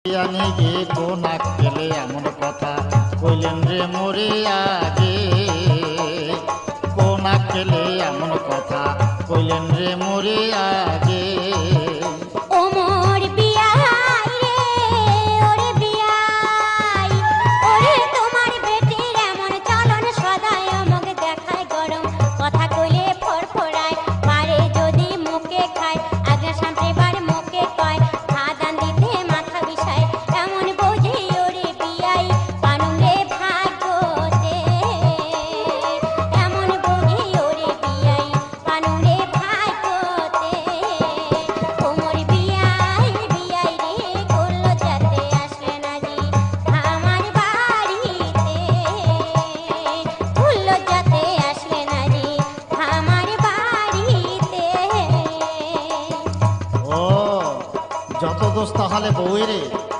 জানি গে কোনা খেলে এমন কথা কইলেন রে মোরে আগে, কোনা খেলে এমন কথা কইলেন রে মোরে আগে। যত দোষ তাহলে বউরে